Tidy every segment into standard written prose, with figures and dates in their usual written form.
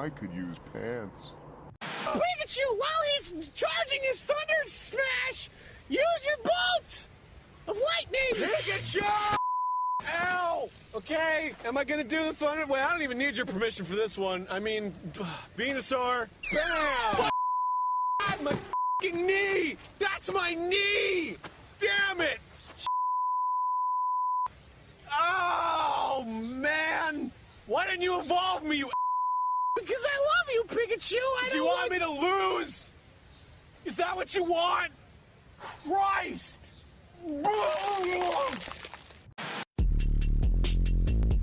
I could use pants. Pikachu, while he's charging his Thunder Smash, use your bolt of lightning! Pikachu! Ow! Okay, am I gonna do the Thunder? Wait, I don't even need your permission for this one. I mean, Venusaur. Bam! God, my fucking knee! That's my knee! Damn it! Oh, man! Why didn't you evolve me, you Because I love you, Pikachu! Do you want me to lose? Is that what you want? Christ!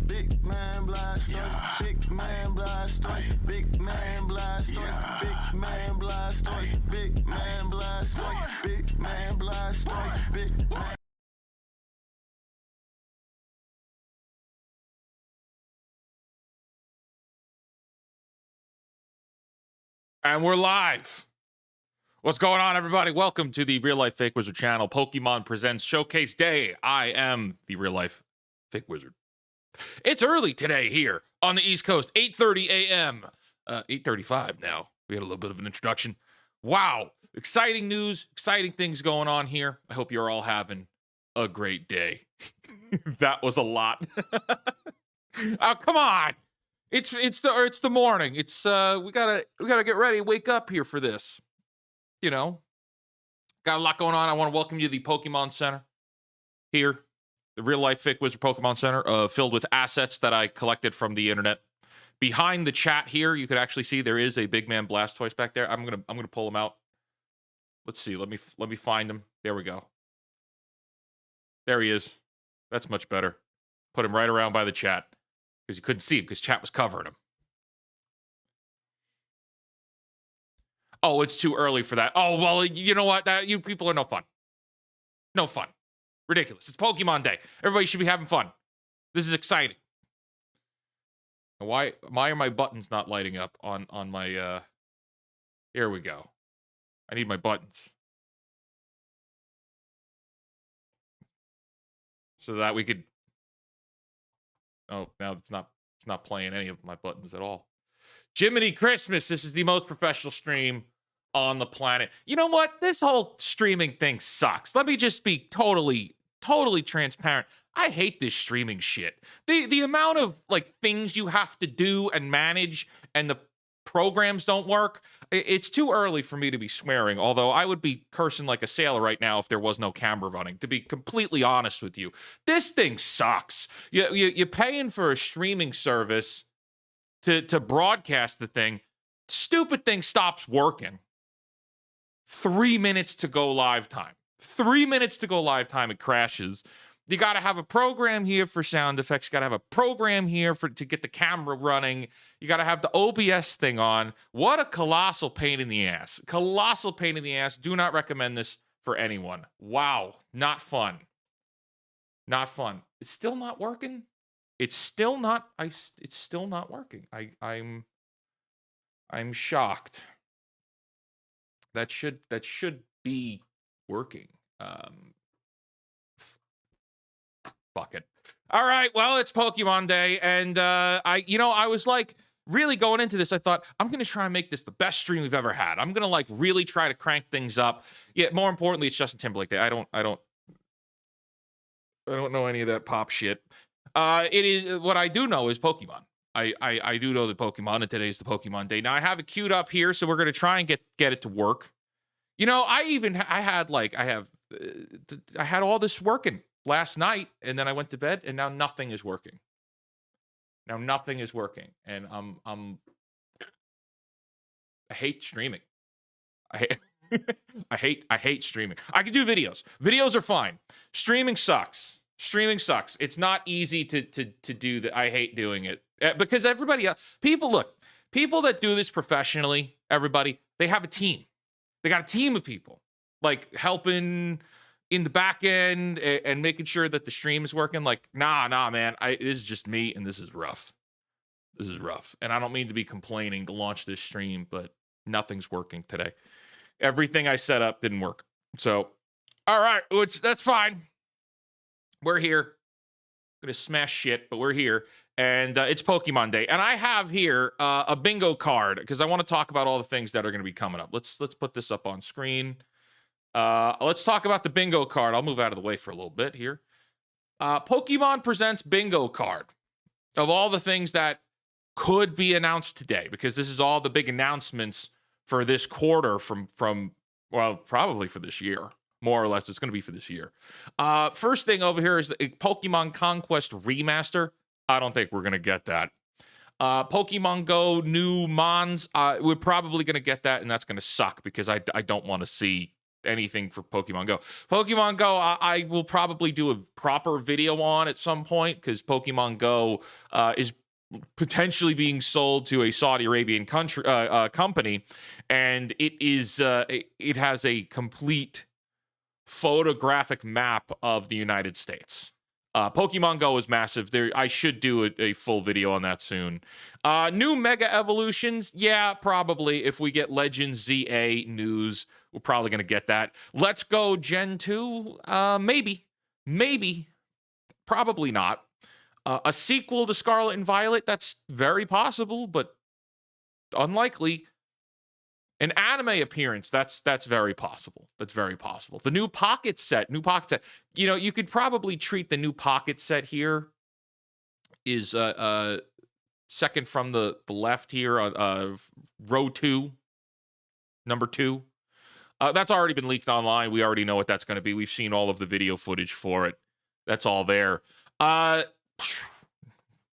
Big man blasters, big man blasters, big man blasters, big man blasters, big man blasters, big man blasters, big man. And we're live. What's going on, everybody? Welcome to the Real Life Fake Wizard channel. Pokemon Presents Showcase Day. I am the Real Life Fake Wizard. It's early today here on the East Coast, 8:30 a.m. 8:35 now. We had a little bit of an introduction. Wow. Exciting news, exciting things going on here. I hope you're all having a great day. That was a lot. Oh, come on. It's the morning. It's we gotta get ready, wake up here for this. You know, got a lot going on. I want to welcome you to the Pokemon Center here, the Real Life Fake Wizard Pokemon Center, filled with assets that I collected from the internet. Behind the chat here, you could actually see there is a Big Man Blastoise back there. I'm gonna pull him out. Let's see. Let me find him. There we go. There he is. That's much better. Put him right around by the chat because you couldn't see him because chat was covering him. Oh, it's too early for that. Oh, well, you know what? You people are no fun. No fun. Ridiculous. It's Pokemon Day. Everybody should be having fun. This is exciting. Why are my buttons not lighting up on my, here we go. I need my buttons. So that we could, oh, now it's not playing any of my buttons at all. Jiminy Christmas, this is the most professional stream on the planet. You know what? This whole streaming thing sucks. Let me just be totally transparent. I hate this streaming shit. The amount of like things you have to do and manage and the programs don't work. It's too early for me to be swearing, although I would be cursing like a sailor right now if there was no camera running, to be completely honest with you. This thing sucks. You're paying for a streaming service to broadcast the thing. Stupid thing stops working. 3 minutes to go live time. 3 minutes to go live time, it crashes. You got to have a program here for sound effects. You got to have a program here to get the camera running. You got to have the OBS thing on. What a colossal pain in the ass. Colossal pain in the ass. Do not recommend this for anyone. Wow. Not fun. Not fun. It's still not working. It's still not working. I'm shocked. That should be working. Fuck it. All right, well, it's Pokemon Day, and I was like really going into this. I thought I'm gonna try and make this the best stream we've ever had. I'm gonna like really try to crank things up. Yeah, more importantly, it's Justin Timberlake Day. I don't know any of that pop shit. It is what I do know is Pokemon. I do know the Pokemon, and today's the Pokemon Day. Now I have it queued up here, so we're gonna try and get it to work. You know, I had all this working last night, and then I went to bed, and now nothing is working. Now nothing is working, and I hate streaming. I hate streaming. I can do videos. Videos are fine. Streaming sucks. Streaming sucks. It's not easy to do that. I hate doing it because everybody else, people that do this professionally, everybody, they have a team. They got a team of people like helping in the back end and making sure that the stream is working. Like, nah, man, this is just me, and this is rough. This is rough. And I don't mean to be complaining to launch this stream, but nothing's working today. Everything I set up didn't work. So, all right, that's fine. We're here. Gonna smash shit, but we're here, and it's Pokemon Day, and I have here a bingo card because I want to talk about all the things that are going to be coming up. Let's put this up on screen. Let's talk about the bingo card. I'll move out of the way for a little bit here. Pokemon presents bingo card of all the things that could be announced today, because this is all the big announcements for this quarter from well, probably for this year. More or less, it's going to be for this year. First thing over here is the Pokemon Conquest Remaster. I don't think we're going to get that. Pokemon Go new Mons, we're probably going to get that, and that's going to suck because I don't want to see anything for Pokemon Go. Pokemon Go, I will probably do a proper video on at some point because Pokemon Go is potentially being sold to a Saudi Arabian company, and it has a complete photographic map of the United States. Pokemon Go is massive. I should do a full video on that soon. New Mega Evolutions, yeah, probably. If we get Legends ZA news, we're probably going to get that. Let's Go Gen 2, maybe, probably not. A sequel to Scarlet and Violet, that's very possible, but unlikely. An anime appearance, that's very possible. That's very possible. The new Pocket Set. You know, you could probably treat the new Pocket Set here is second from the left here, row 2, number 2. That's already been leaked online. We already know what that's going to be. We've seen all of the video footage for it. That's all there.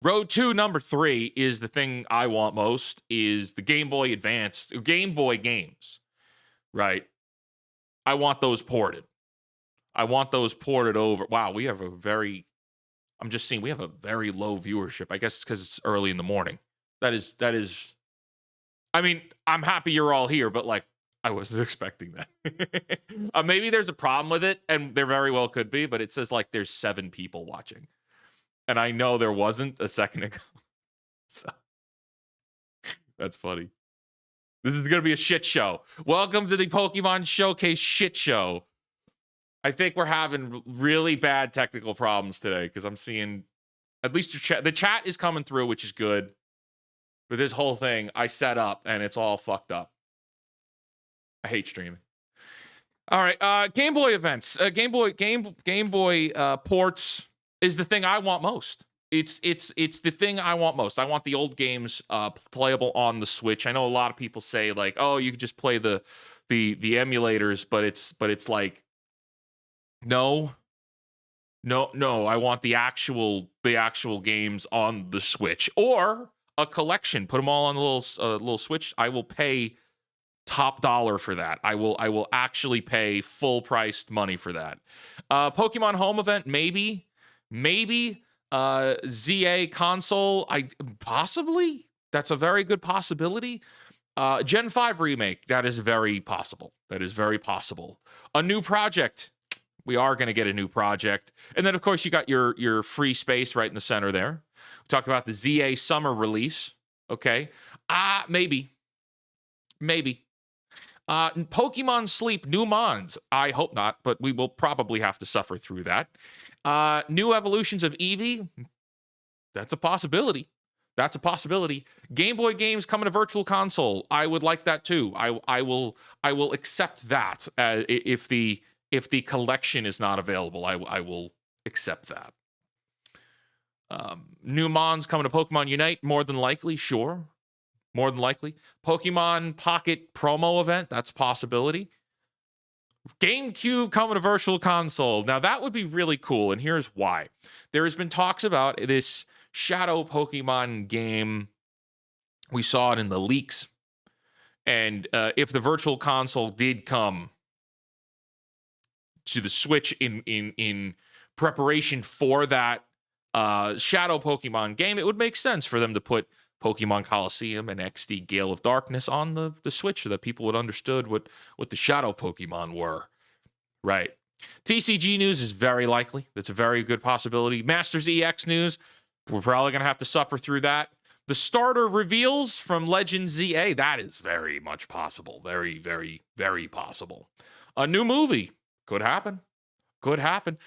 Row 2, number 3 is the thing I want most, is the Game Boy Advance, Game Boy games, right? I want those ported. Over. Wow, we have I'm just seeing we have a very low viewership. I guess it's because it's early in the morning. That is, I mean, I'm happy you're all here, but like, I wasn't expecting that. Maybe there's a problem with it, and there very well could be, but it says like there's 7 people watching. And I know there wasn't a second ago. So that's funny. This is going to be a shit show. Welcome to the Pokemon Showcase shit show. I think we're having really bad technical problems today because I'm seeing at least your chat. The chat is coming through, which is good. But this whole thing I set up and it's all fucked up. I hate streaming. All right, Game Boy events. Game Boy ports is the thing I want most. It's the thing I want most. I want the old games playable on the Switch. I know a lot of people say like, oh, you can just play the emulators, but it's like, no. I want the actual games on the Switch, or a collection. Put them all on the little Switch. I will pay top dollar for that. I will actually pay full priced money for that. Pokemon Home event, maybe ZA console, possibly. That's a very good possibility. Gen 5 remake, that is very possible. A new project, we are going to get a new project. And then of course you got your free space right in the center there. We talked about the ZA summer release. Okay. Maybe. Pokemon Sleep new Mons. I hope not, but we will probably have to suffer through that. New evolutions of Eevee. That's a possibility. Game Boy games coming to Virtual Console. I would like that too. I will accept that. If the collection is not available, I will accept that. New Mons coming to Pokemon Unite. More than likely, sure. More than likely. Pokemon Pocket promo event. That's a possibility. GameCube coming to Virtual Console. Now, that would be really cool, and here's why. There has been talks about this Shadow Pokemon game. We saw it in the leaks. And if the Virtual Console did come to the Switch in preparation for that Shadow Pokemon game, it would make sense for them to put Pokemon Coliseum and XD Gale of Darkness on the Switch so that people would understood what the Shadow Pokemon were. Right. TCG news is very likely. That's a very good possibility. Masters EX news, we're probably going to have to suffer through that. The starter reveals from Legends ZA, that is very much possible. Very, very, very possible. A new movie could happen.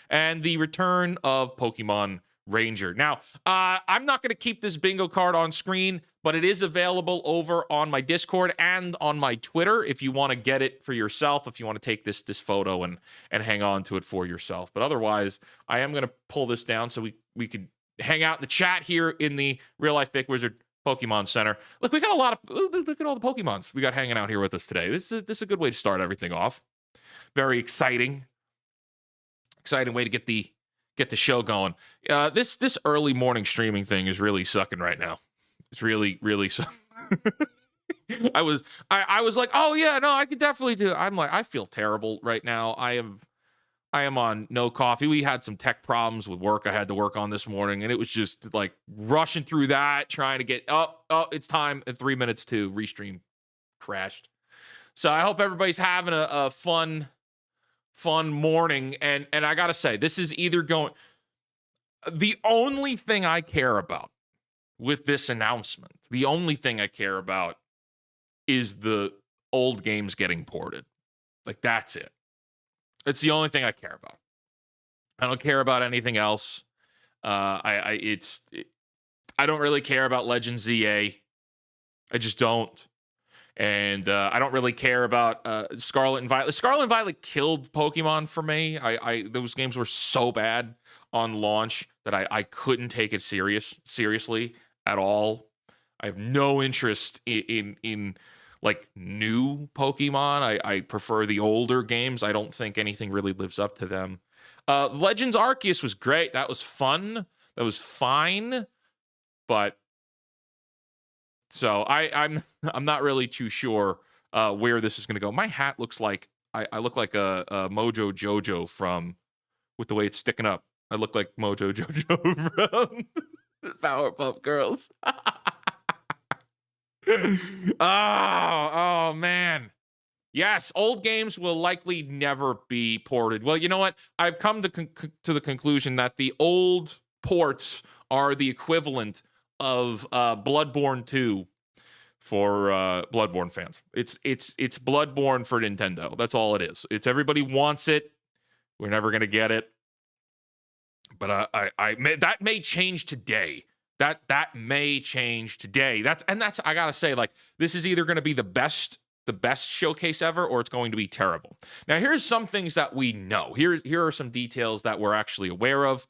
And the return of Pokemon Ranger. Now, I'm not going to keep this bingo card on screen, but it is available over on my Discord and on my Twitter if you want to get it for yourself, if you want to take this photo and hang on to it for yourself. But otherwise, I am going to pull this down so we could hang out in the chat here in the Real Life Fake Wizard Pokemon Center. Look, we got a lot of, look at all the Pokemons we got hanging out here with us today. This is a good way to start everything off. Very exciting way to get the show going. This early morning streaming thing is really sucking right now. It's really I was like, oh yeah, no, I could definitely do it. I'm like, I feel terrible right now. I am on no coffee. We had some tech problems with work I had to work on this morning, and it was just like rushing through that, trying to get it's time in 3 minutes to restream crashed. So I hope everybody's having a fun morning. And I gotta say, this is either going. The only thing I care about with this announcement, the only thing I care about is the old games getting ported. Like, that's it. It's the only thing I care about. I don't care about anything else. I don't really care about Legends ZA. I just don't. And I don't really care about Scarlet and Violet. Scarlet and Violet killed Pokemon for me. Those games were so bad on launch that I couldn't take it seriously at all. I have no interest in like new Pokemon. I prefer the older games. I don't think anything really lives up to them. Legends Arceus was great. That was fun. That was fine. But so I'm not really too sure where this is going to go. My hat looks like I look like a Mojo Jojo from with the way it's sticking up. I look like Mojo Jojo from Powerpuff Girls. oh man. Yes, old games will likely never be ported. Well, you know what? I've come to the conclusion that the old ports are the equivalent of Bloodborne 2 for Bloodborne fans. It's Bloodborne for Nintendo. That's all it is. It's everybody wants it. We're never gonna get it. But that may change today. That may change today. That's I gotta say, like, this is either gonna be the best showcase ever, or it's going to be terrible. Now, here's some things that we know. Here are some details that we're actually aware of.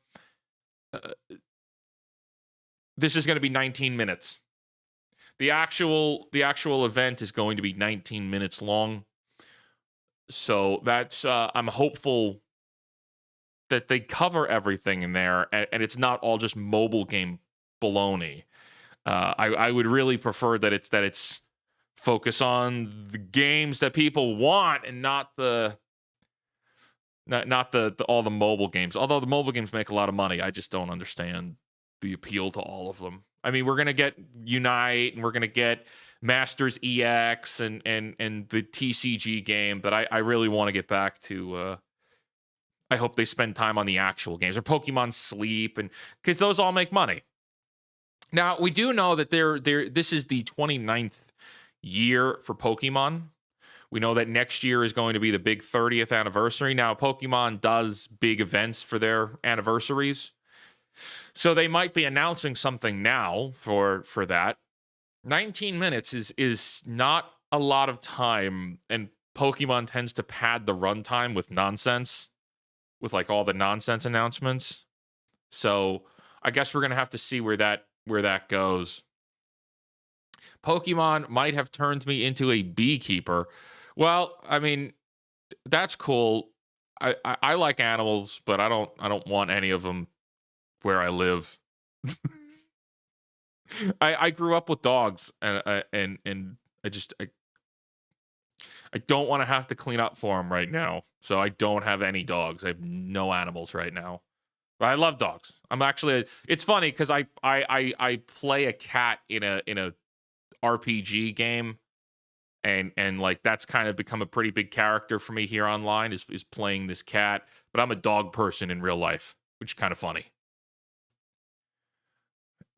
This is going to be 19 minutes. The actual event is going to be 19 minutes long. So that's I'm hopeful that they cover everything in there, and it's not all just mobile game baloney. I would really prefer that it's focus on the games that people want and not the all the mobile games. Although the mobile games make a lot of money, I just don't understand the appeal to all of them. I mean, we're gonna get Unite and we're gonna get Masters EX and the TCG game, but I really want to get back to. I hope they spend time on the actual games or Pokemon Sleep, and because those all make money. Now we do know that this is the 29th year for Pokemon. We know that next year is going to be the big 30th anniversary. Now, Pokemon does big events for their anniversaries, so they might be announcing something now for that. 19 minutes is not a lot of time, and Pokemon tends to pad the runtime with nonsense, with like all the nonsense announcements. So I guess we're gonna have to see where that goes. Pokemon might have turned me into a beekeeper. Well, I mean, that's cool. I like animals, but I don't want any of them where I live. I grew up with dogs, and I don't want to have to clean up for them right now. So I don't have any dogs. I have no animals right now. But I love dogs. It's funny because I play a cat in a RPG game, and like that's kind of become a pretty big character for me here online is playing this cat, but I'm a dog person in real life, which is kind of funny.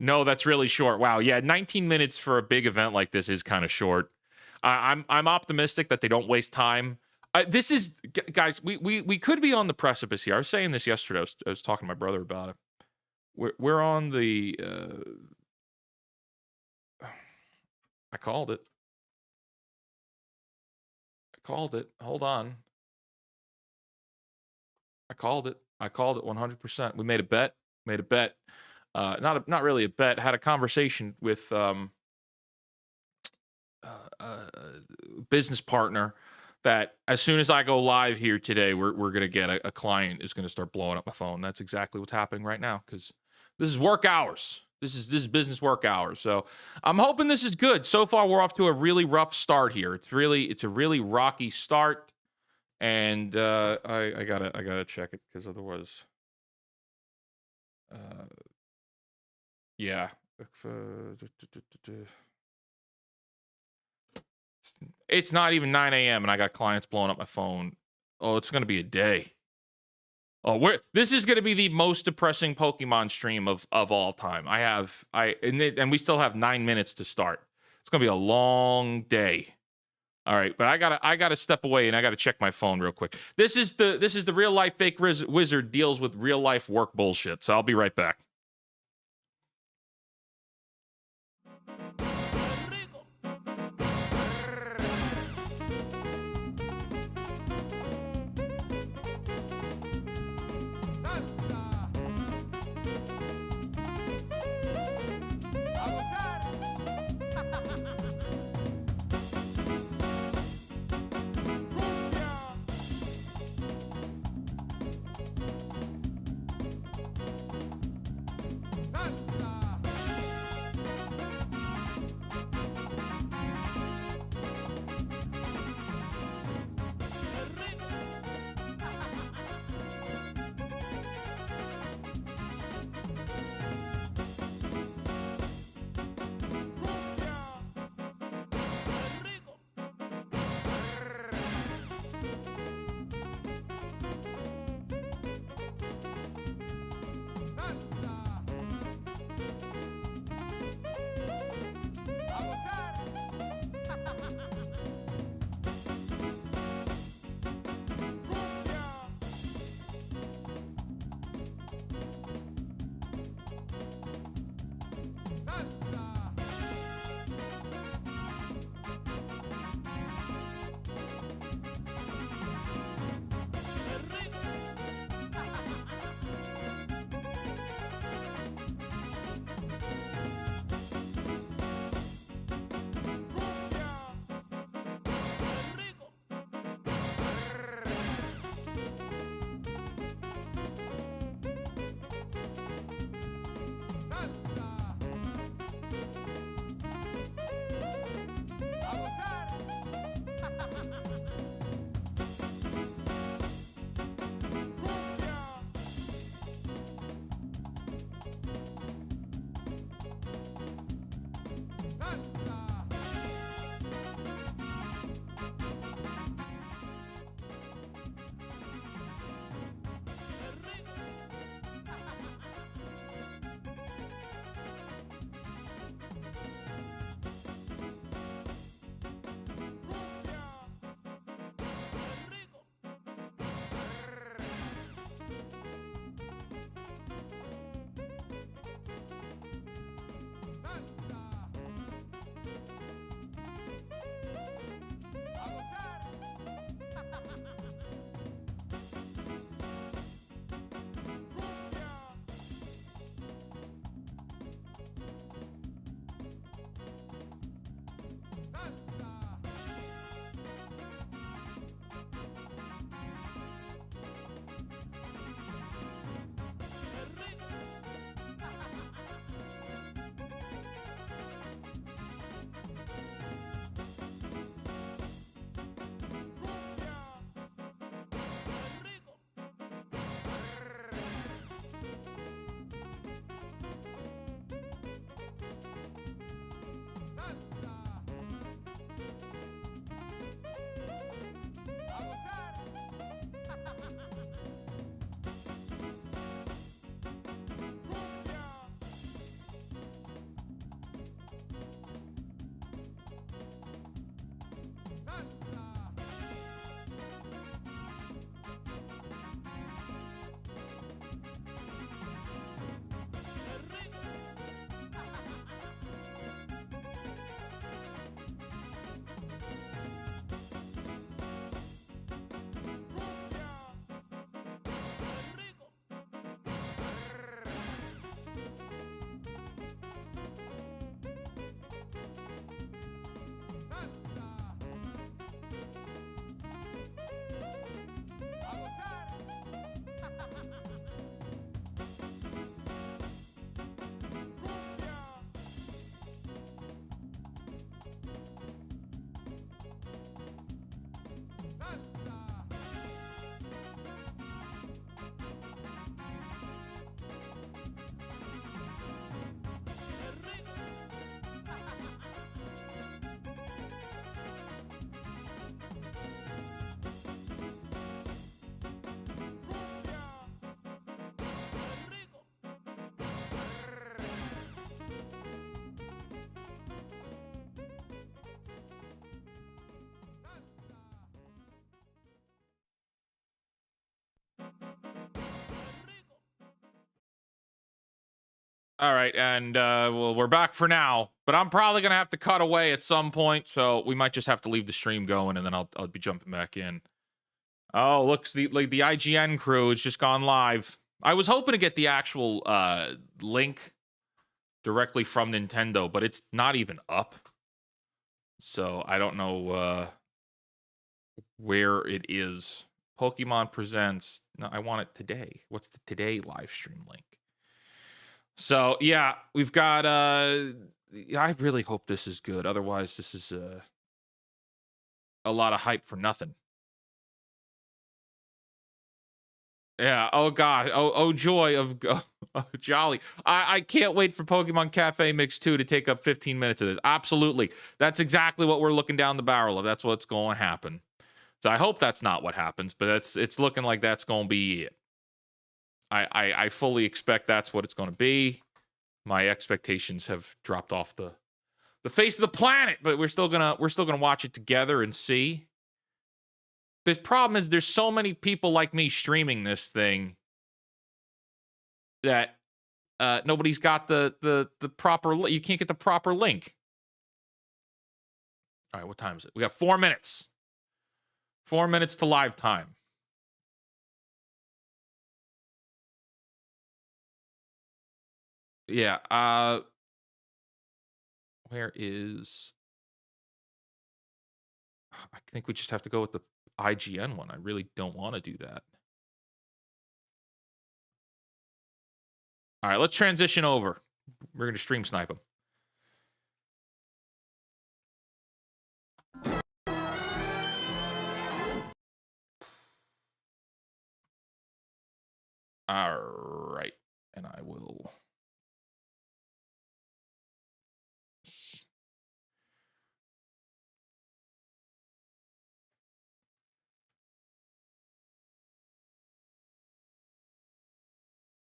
No, that's really short. Wow, yeah, 19 minutes for a big event like this is kind of short. I'm optimistic that they don't waste time. This is, guys, we could be on the precipice here. I was saying this yesterday. I was talking to my brother about it. we're on the. I called it. Hold on. I called it 100%. We made a bet. Not really a bet. Had a conversation with business partner that as soon as I go live here today, we're gonna get a client is gonna start blowing up my phone. That's exactly what's happening right now because this is work hours. This is business work hours. So I'm hoping this is good. So far, we're off to a really rough start here. It's a really rocky start, and I gotta check it because otherwise, yeah. It's not even 9 a.m. and I got clients blowing up my phone. Oh, it's gonna be a day. Oh, this is gonna be the most depressing Pokemon stream of all time. And we still have 9 minutes to start. It's gonna be a long day. All right, but I gotta step away and I gotta check my phone real quick. This is the real life fake wizard deals with real life work bullshit. So I'll be right back. All right, and well, we're back for now, but I'm probably gonna have to cut away at some point, so we might just have to leave the stream going, and then I'll be jumping back in. Oh, looks the IGN crew has just gone live. I was hoping to get the actual link directly from Nintendo, but it's not even up, so I don't know where it is. Pokemon Presents. No, I want it today. What's the today live stream link? So, yeah, we've got, I really hope this is good. Otherwise, this is a lot of hype for nothing. Yeah, oh, God. Oh joy of jolly. I can't wait for Pokemon Cafe Mix 2 to take up 15 minutes of this. Absolutely. That's exactly what we're looking down the barrel of. That's what's going to happen. So I hope that's not what happens, but it's looking like that's going to be it. I fully expect that's what it's going to be. My expectations have dropped off the face of the planet, but we're still gonna watch it together and see. The problem is there's so many people like me streaming this thing that nobody's got the proper. You can't get the proper link. All right, what time is it? We got 4 minutes. 4 minutes to live time. Yeah, where is... I think we just have to go with the IGN one. I really don't want to do that. All right, let's transition over. We're going to stream snipe them. All right, and I will...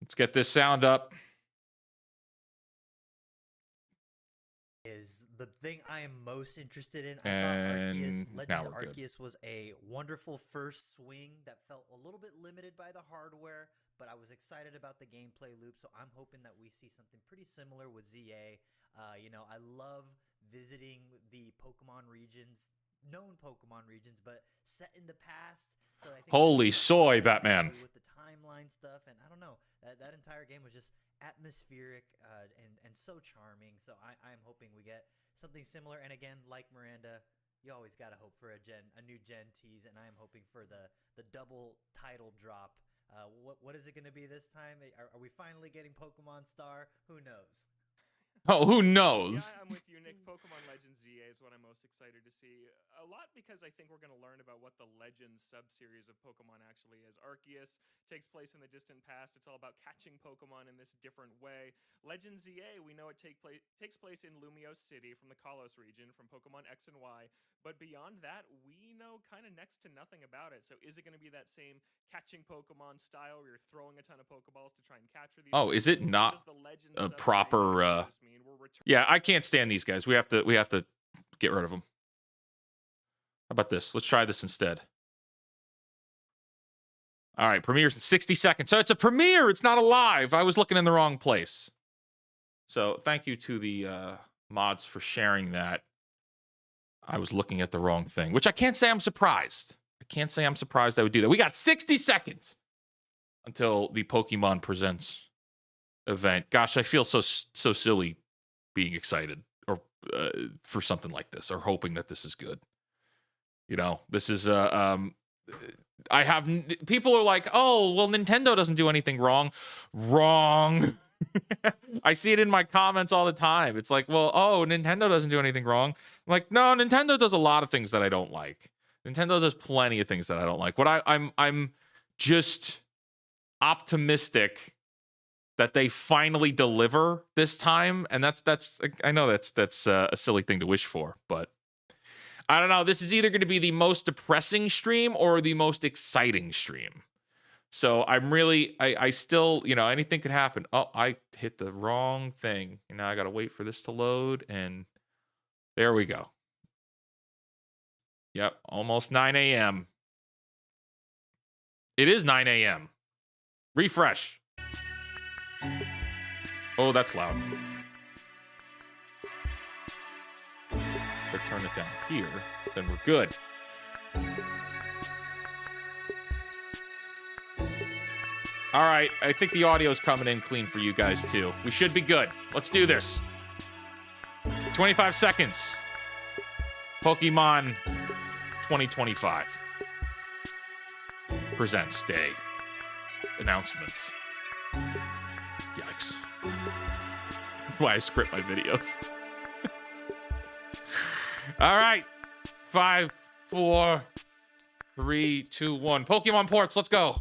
Let's get this sound up. Is the thing I am most interested in. I And thought Arceus, now Legends we're good. Arceus was a wonderful first swing that felt a little bit limited by the hardware, but I was excited about the gameplay loop, so I'm hoping that we see something pretty similar with ZA. You know, I love visiting the Pokemon regions, known Pokemon regions, but set in the past. So I think Holy soy, Batman. with the timeline stuff, and I don't know, that entire game was just atmospheric and so charming. So I'm hoping we get something similar. And again, like Miranda, you always gotta hope for a new gen tease, and I am hoping for the double title drop. What is it gonna be this time? Are we finally getting Pokemon Star? Who knows? Oh, who knows? Yeah, I'm with you, Nick. Pokemon Legends ZA is what I'm most excited to see. A lot because I think we're going to learn about what the Legends sub-series of Pokemon actually is. Arceus takes place in the distant past. It's all about catching Pokemon in this different way. Legends ZA, we know it takes place in Lumiose City from the Kalos region, from Pokemon X and Y. But beyond that, we know kind of next to nothing about it. So is it going to be that same catching Pokemon style where you're throwing a ton of Pokeballs to try and capture these? Oh, is it not a proper... Yeah, I can't stand these guys. We have to get rid of them. How about this? Let's try this instead. All right, premieres in 60 seconds. So it's a premiere. It's not a live. I was looking in the wrong place. So thank you to the mods for sharing that. I was looking at the wrong thing, which I can't say I'm surprised. I can't say I'm surprised I would do that. We got 60 seconds until the Pokemon Presents event. Gosh, I feel so silly being excited or for something like this, or hoping that this is good. You know, this is people are like, oh, well, Nintendo doesn't do anything wrong. Wrong. I see it in my comments all the time. It's like, well, oh, Nintendo doesn't do anything wrong. I'm like, no, Nintendo does a lot of things that I don't like. Nintendo does plenty of things that I don't like. What I'm just optimistic that they finally deliver this time, and that's I know that's a silly thing to wish for, but I don't know. This is either going to be the most depressing stream or the most exciting stream. So I'm really, I still, you know, anything could happen. Oh, I hit the wrong thing. And now I got to wait for this to load. And there we go. Yep, almost 9 a.m. It is 9 a.m. Refresh. Oh, that's loud. If I turn it down here, then we're good. All right, I think the audio's coming in clean for you guys too. We should be good. Let's do this. 25 seconds. Pokemon 2025 presents day. Announcements. Yikes. Why I script my videos. All right. 5, 4, 3, 2, 1. Pokemon ports, let's go.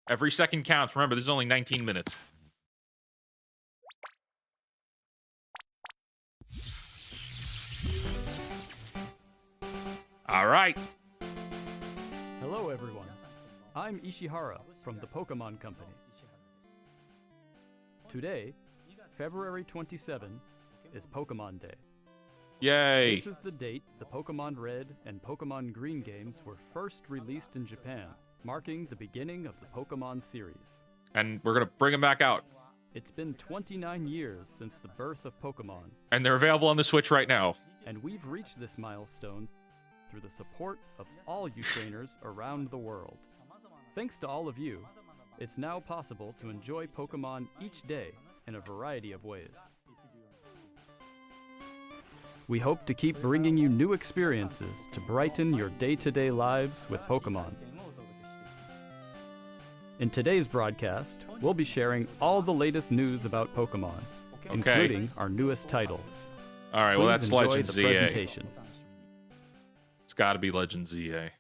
Every second counts. Remember, this is only 19 minutes. All right. Hello, everyone. I'm Ishihara from the Pokémon Company. Today, February 27, is Pokémon Day. Yay. This is the date the Pokémon Red and Pokémon Green games were first released in Japan, marking the beginning of the Pokémon series. And we're going to bring them back out. It's been 29 years since the birth of Pokémon, And they're available on the Switch right now. and we've reached this milestone through the support of all you trainers around the world. Thanks to all of you, it's now possible to enjoy Pokémon each day in a variety of ways. We hope to keep bringing you new experiences to brighten your day-to-day lives with Pokémon. In today's broadcast, we'll be sharing all the latest news about Pokémon, including our newest titles. All right, well, Please that's enjoy Legend the ZA. presentation. It's got to be Legend ZA.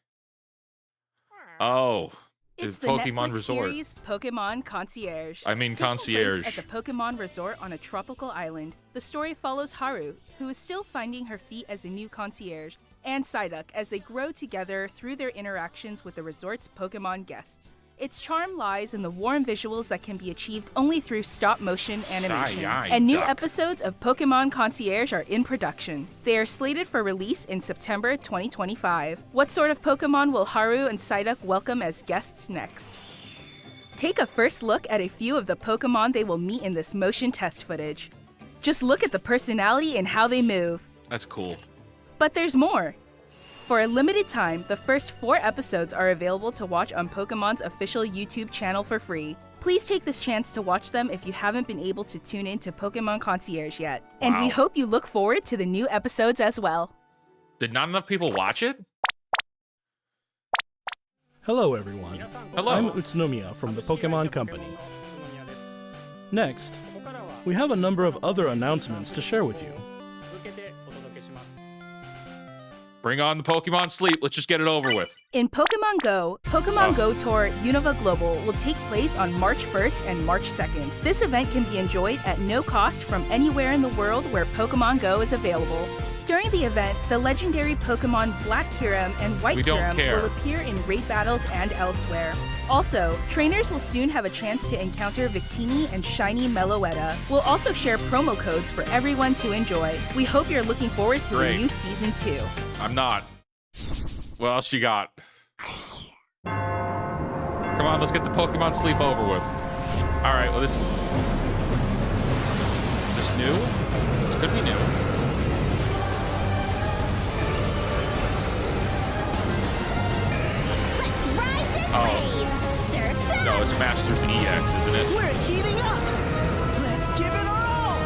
Oh, It's it's the Pokemon Netflix Resort. series Pokemon Concierge. I mean Taking Concierge. place at the Pokemon Resort on a tropical island, the story follows Haru, who is still finding her feet as a new concierge, and Psyduck as they grow together through their interactions with the resort's Pokemon guests. Its charm lies in the warm visuals that can be achieved only through stop-motion animation. Psy-Eye And new Duck. episodes of Pokemon Concierge are in production. They are slated for release in September 2025. What sort of Pokemon will Haru and Psyduck welcome as guests next? Take a first look at a few of the Pokemon they will meet in this motion test footage. Just look at the personality and how they move. That's cool. But there's more. For a limited time, the first 4 episodes are available to watch on Pokemon's official YouTube channel for free. Please take this chance to watch them if you haven't been able to tune in to Pokemon Concierge yet. And we Wow. hope you look forward to the new episodes as well. Did not enough people watch it? Hello, everyone. Hello. I'm Utsunomiya from the Pokemon Company. Next, we have a number of other announcements to share with you. Bring on the Pokemon sleep. Let's just get it over with. In Pokemon Go, Pokemon Go Tour Unova Global will take place on March 1st and March 2nd. This event can be enjoyed at no cost from anywhere in the world where Pokemon Go is available. During the event, the legendary Pokemon Black Kyurem and White We don't Kyurem care. will appear in raid battles and elsewhere. Also, trainers will soon have a chance to encounter Victini and Shiny Meloetta. We'll also share promo codes for everyone to enjoy. We hope you're looking forward to Great. the new Season 2. I'm not. What else you got? Come on, let's get the Pokemon sleep over with. All right, well, this is this new? This could be new. Let's ride this wave! Surf, surf! No, it's Masters EX, isn't it? We're heating up! Let's give it our all!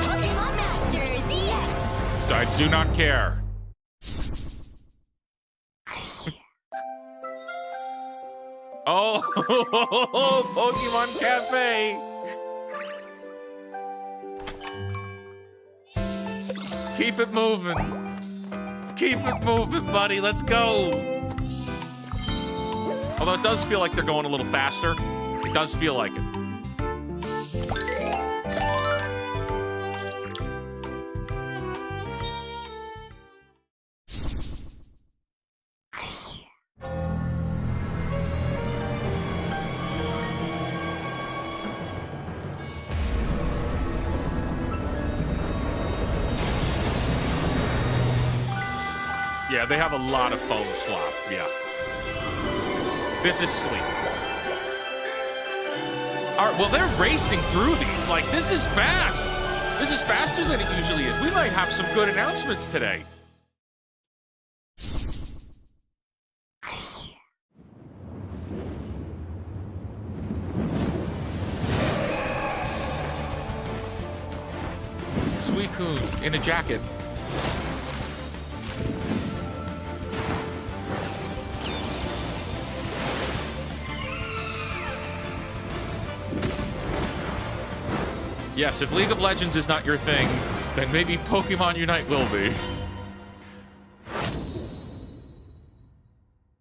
Pokemon Masters EX! I do not care. Oh, Pokemon Cafe. Keep it moving. Keep it moving, buddy. Let's go. Although it does feel like they're going a little faster. It does feel like it. Yeah, they have a lot of foam slop. Yeah. This is sleep. All right, well, they're racing through these. Like, this is fast. This is faster than it usually is. We might have some good announcements today. Suicune in a jacket. Yes, if League of Legends is not your thing, then maybe Pokemon Unite will be.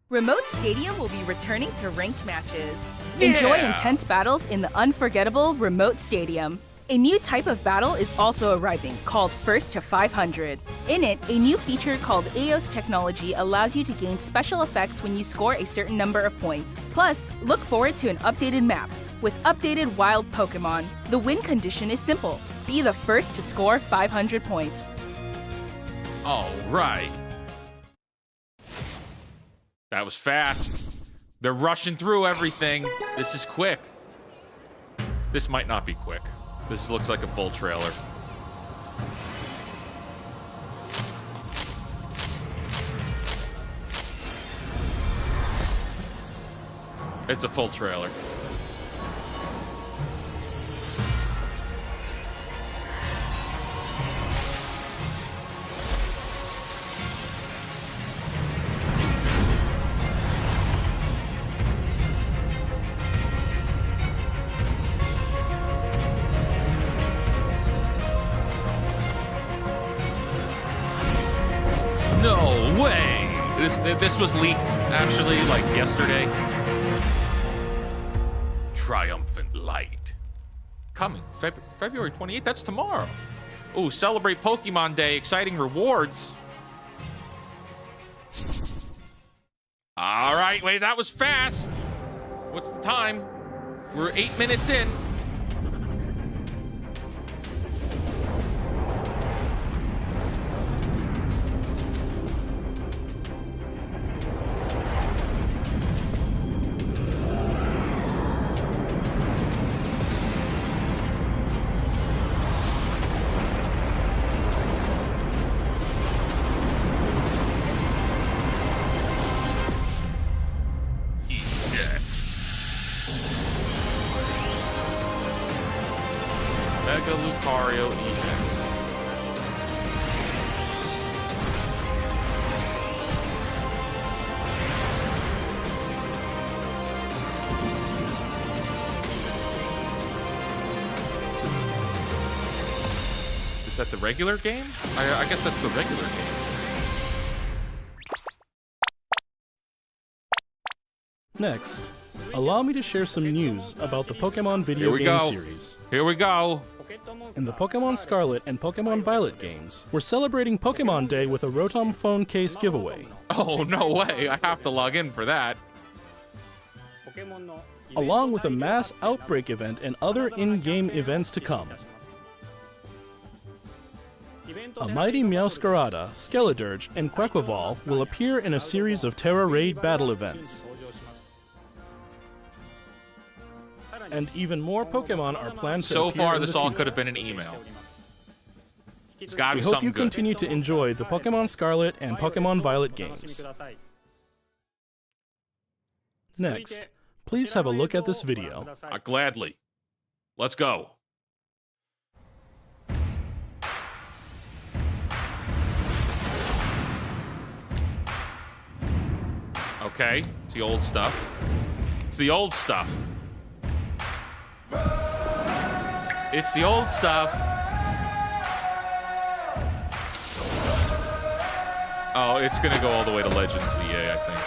Remote Stadium will be returning to ranked matches. Enjoy intense battles in the unforgettable Remote Stadium. A new type of battle is also arriving, called First to 500. In it, a new feature called EOS technology allows you to gain special effects when you score a certain number of points. Plus, look forward to an updated map with updated wild Pokémon. The win condition is simple. Be the first to score 500 points. All right. That was fast. They're rushing through everything. This is quick. This might not be quick. This looks like a full trailer. It's a full trailer. No way! This was leaked, actually, like yesterday. Triumphant Light. Coming February 28th, that's tomorrow. Ooh, celebrate Pokemon Day, exciting rewards. All right, wait, that was fast. What's the time? We're 8 minutes in. Is that the regular game? I guess that's the regular game. Next, allow me to share some news about the Pokemon video game series. Here we go. In the Pokemon Scarlet and Pokemon Violet games, we're celebrating Pokemon Day with a Rotom phone case giveaway. Oh, no way. I have to log in for that. Along with a mass outbreak event and other in-game events to come. A mighty Meowscarada, Skeledirge, and Quaquaval will appear in a series of Terra Raid battle events. And even more Pokemon are planned to So appear far, in this the all future. could have been an email. It's gotta We be hope something you good. continue to enjoy the Pokemon Scarlet and Pokemon Violet games. Next, please have a look at this video. Gladly. Let's go. Okay, it's the old stuff. It's the old stuff. It's the old stuff. Oh, it's gonna go all the way to Legends EA, I think.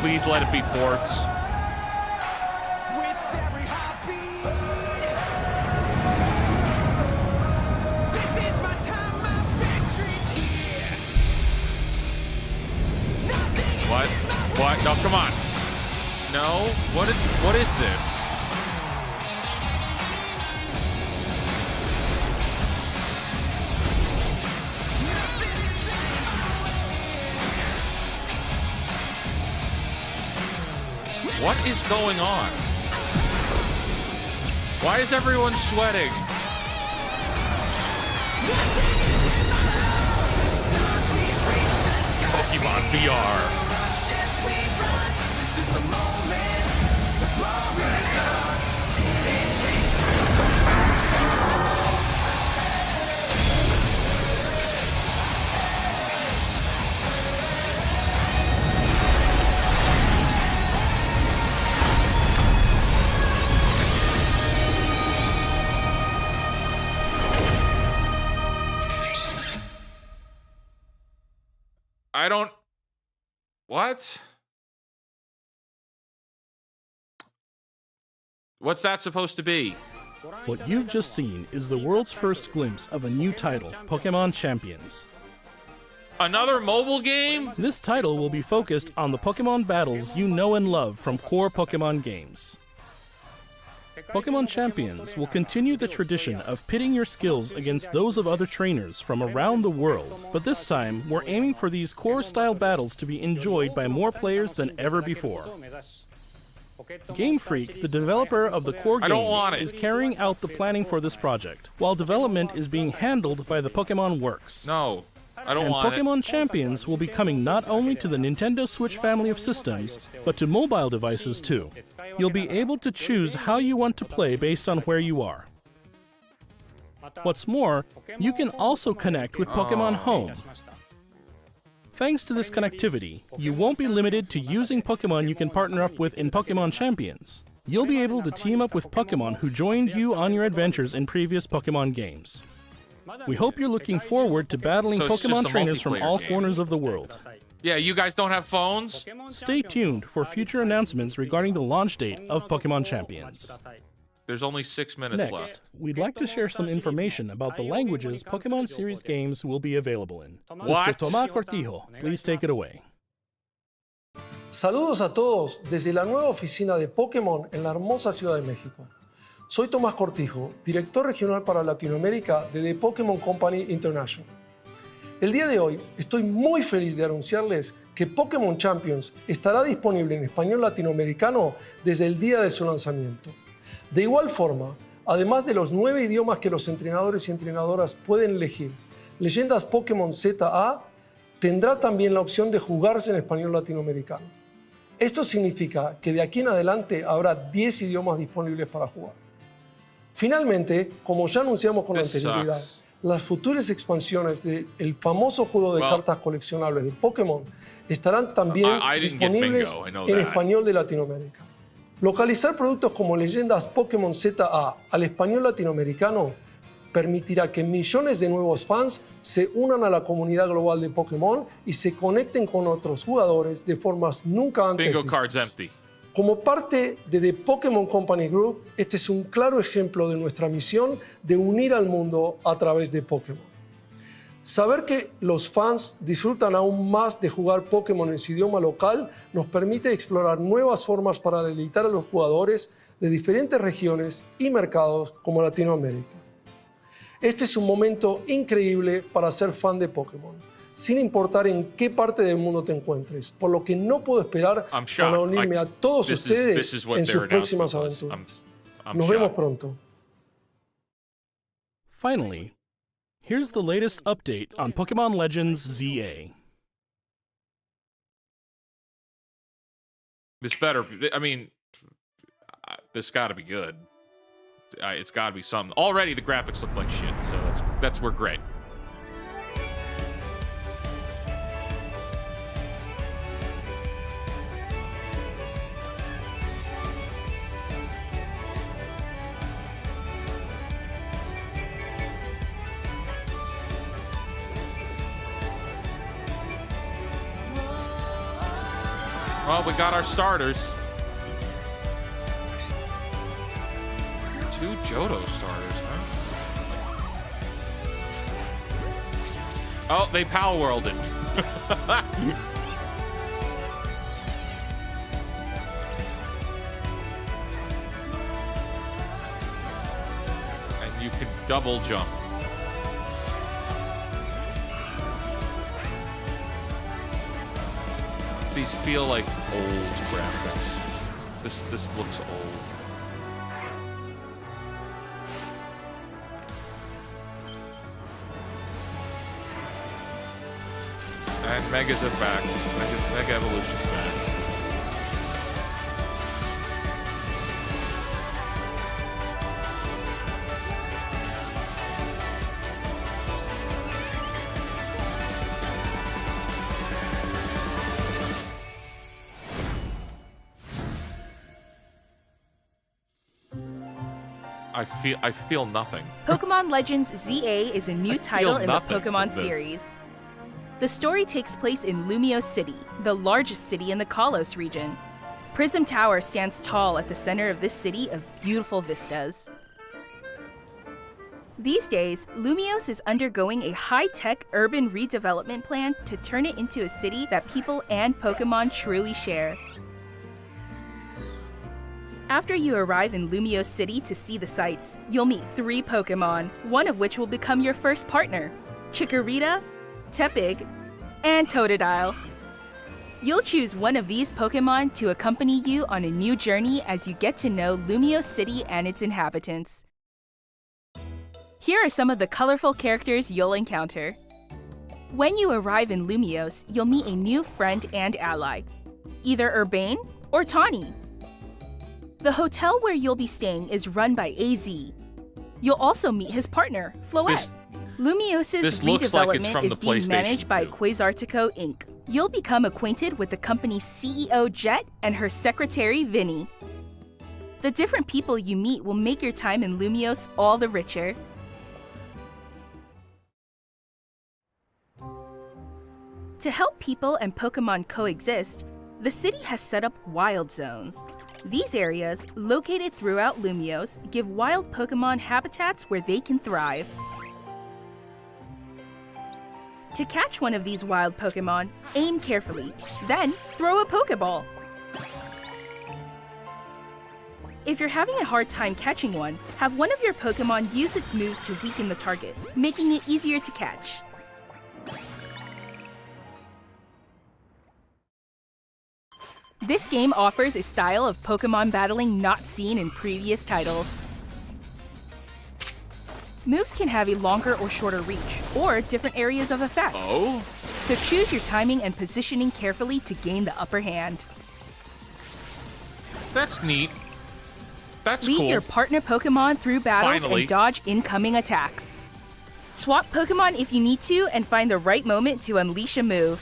Please let it be ports. Oh, come on. No? What is this? What is going on? Why is everyone sweating? Pokemon VR. I don't... What? What's that supposed to be? What you've just seen is the world's first glimpse of a new title, Pokémon Champions. Another mobile game? This title will be focused on the Pokémon battles you know and love from core Pokémon games. Pokémon Champions will continue the tradition of pitting your skills against those of other trainers from around the world, but this time we're aiming for these core-style battles to be enjoyed by more players than ever before. Game Freak, the developer of the core games, is carrying out the planning for this project, while development is being handled by the Pokémon Works. No, I don't want it. And Pokémon Champions will be coming not only to the Nintendo Switch family of systems, but to mobile devices too. You'll be able to choose how you want to play based on where you are. What's more, you can also connect with Pokémon Home. Thanks to this connectivity, you won't be limited to using Pokémon you can partner up with in Pokémon Champions. You'll be able to team up with Pokémon who joined you on your adventures in previous Pokémon games. We hope you're looking forward to battling Pokémon trainers from all corners of the world. Yeah, you guys don't have phones? Stay tuned for future announcements regarding the launch date of Pokémon Champions. There's only 6 minutes Next, left. we'd like to share some information about the languages Pokémon series games will be available in. What? Mr. Tomás Cortijo, please take it away. Saludos a todos desde la nueva oficina de Pokémon en la hermosa Ciudad de México. Soy Tomás Cortijo, director regional para Latinoamérica de The Pokémon Company International. El día de hoy estoy muy feliz de anunciarles que Pokémon Champions estará disponible en español latinoamericano desde el día de su lanzamiento. De igual forma, además de los 9 idiomas que los entrenadores y entrenadoras pueden elegir, Leyendas Pokémon ZA tendrá también la opción de jugarse en español latinoamericano. Esto significa que de aquí en adelante habrá 10 idiomas disponibles para jugar. Finalmente, como ya anunciamos con anterioridad, las futuras expansiones del famoso juego de cartas coleccionables de Pokémon estarán también disponibles en español de Latinoamérica. Localizar productos como Leyendas Pokémon ZA al español latinoamericano permitirá que millones de nuevos fans se unan a la comunidad global de Pokémon y se conecten con otros jugadores de formas nunca antes vistas. Como parte de The Pokémon Company Group, este es un claro ejemplo de nuestra misión de unir al mundo a través de Pokémon. Saber que los fans disfrutan aún más de jugar Pokémon en su idioma local nos permite explorar nuevas formas para deleitar a los jugadores de diferentes regiones y mercados como Latinoamérica. Este es un momento increíble para ser fan de Pokémon, sin importar en qué parte del mundo te encuentres, por lo que no puedo esperar para unirme a todos ustedes en sus próximas aventuras. Nos vemos pronto. Finally, here's the latest update on Pokémon Legends ZA. This better, I mean, this gotta be good. It's gotta be something. Already the graphics look like shit, so we're great. Well, we got our starters. 2 Johto starters, huh? Oh, they Power Worlded. double jump. These feel like old graphics. This looks old. And Megas are back. Mega Evolution's back. I feel nothing. Pokemon Legends ZA is a new title in the nothing Pokemon from this. series. The story takes place in Lumiose City, the largest city in the Kalos region. Prism Tower stands tall at the center of this city of beautiful vistas. These days, Lumiose is undergoing a high-tech urban redevelopment plan to turn it into a city that people and Pokemon truly share. After you arrive in Lumiose City to see the sights, you'll meet 3 Pokemon, one of which will become your first partner: Chikorita, Tepig, and Totodile. You'll choose one of these Pokemon to accompany you on a new journey as you get to know Lumiose City and its inhabitants. Here are some of the colorful characters you'll encounter. When you arrive in Lumiose, you'll meet a new friend and ally, either Urbane or Tawny. The hotel where you'll be staying is run by AZ. You'll also meet his partner, Floette. Lumiose's this looks like it's redevelopment from is the being PlayStation managed by 2. Quasartico Inc. You'll become acquainted with the company's CEO Jet and her secretary Vinny. The different people you meet will make your time in Lumiose all the richer. To help people and Pokemon coexist, the city has set up wild zones. These areas, located throughout Lumiose, give wild Pokemon habitats where they can thrive. To catch one of these wild Pokemon, aim carefully, then throw a Pokeball. If you're having a hard time catching one, have one of your Pokemon use its moves to weaken the target, making it easier to catch. This game offers a style of Pokemon battling not seen in previous titles. Moves can have a longer or shorter reach, or different areas of effect. Oh? So choose your timing and positioning carefully to gain the upper hand. That's neat. That's Lead cool. your partner Pokemon through battles Finally. and dodge incoming attacks. Swap Pokemon if you need to and find the right moment to unleash a move.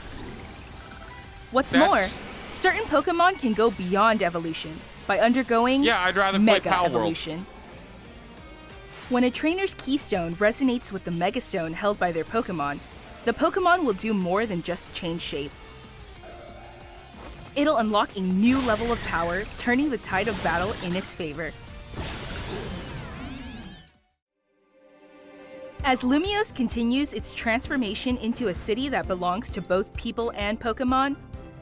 What's more, certain Pokemon can go beyond evolution by undergoing I'd rather play Mega Power World. Evolution. When a trainer's keystone resonates with the Mega Stone held by their Pokemon, the Pokemon will do more than just change shape. It'll unlock a new level of power, turning the tide of battle in its favor. As Lumiose continues its transformation into a city that belongs to both people and Pokemon,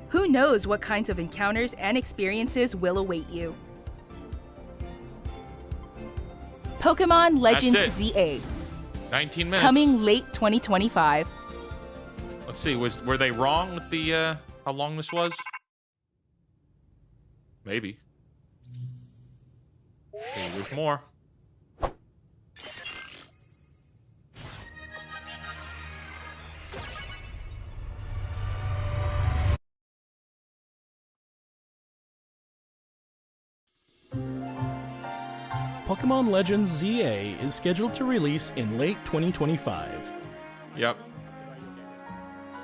who knows what kinds of encounters and experiences will await you. Pokemon Legends That's ZA, 19 minutes. coming late 2025. Let's see, were they wrong with the how long this was? Maybe. See, there's more. Pokemon Legends ZA is scheduled to release in late 2025. Yep.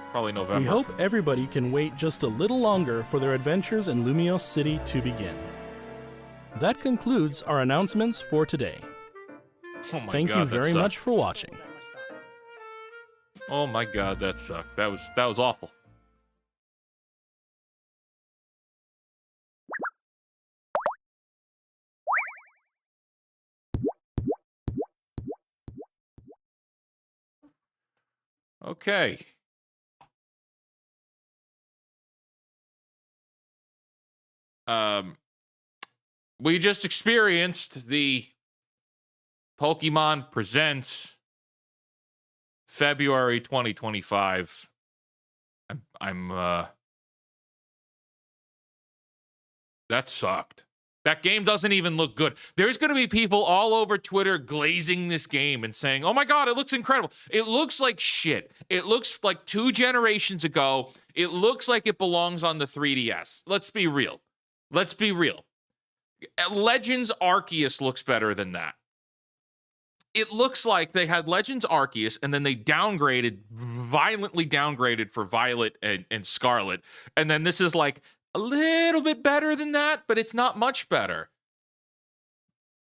Probably November. We hope everybody can wait just a little longer for their adventures in Lumiose City to begin. That concludes our announcements for today. Oh my Thank God, you that very sucked. much for watching. Oh my God, that sucked. That was awful. Okay. We just experienced the Pokemon presents February 2025. That sucked. That game doesn't even look good. There's going to be people all over Twitter glazing this game and saying, oh my God, it looks incredible. It looks like shit. It looks like 2 generations ago. It looks like it belongs on the 3DS. Let's be real. Let's be real. Legends Arceus looks better than that. It looks like they had Legends Arceus and then they violently downgraded for Violet and Scarlet. And then this is like a little bit better than that, but it's not much better.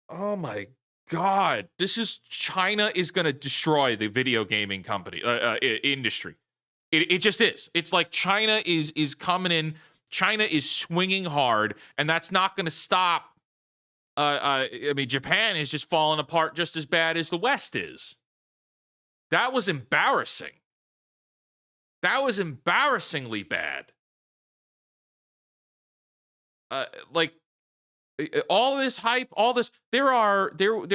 Oh my God. China is going to destroy the video gaming industry. It just is. It's like China is coming in. China is swinging hard, and that's not going to stop. Japan is just falling apart just as bad as the West is. That was embarrassing. That was embarrassingly bad. All this hype, all this, there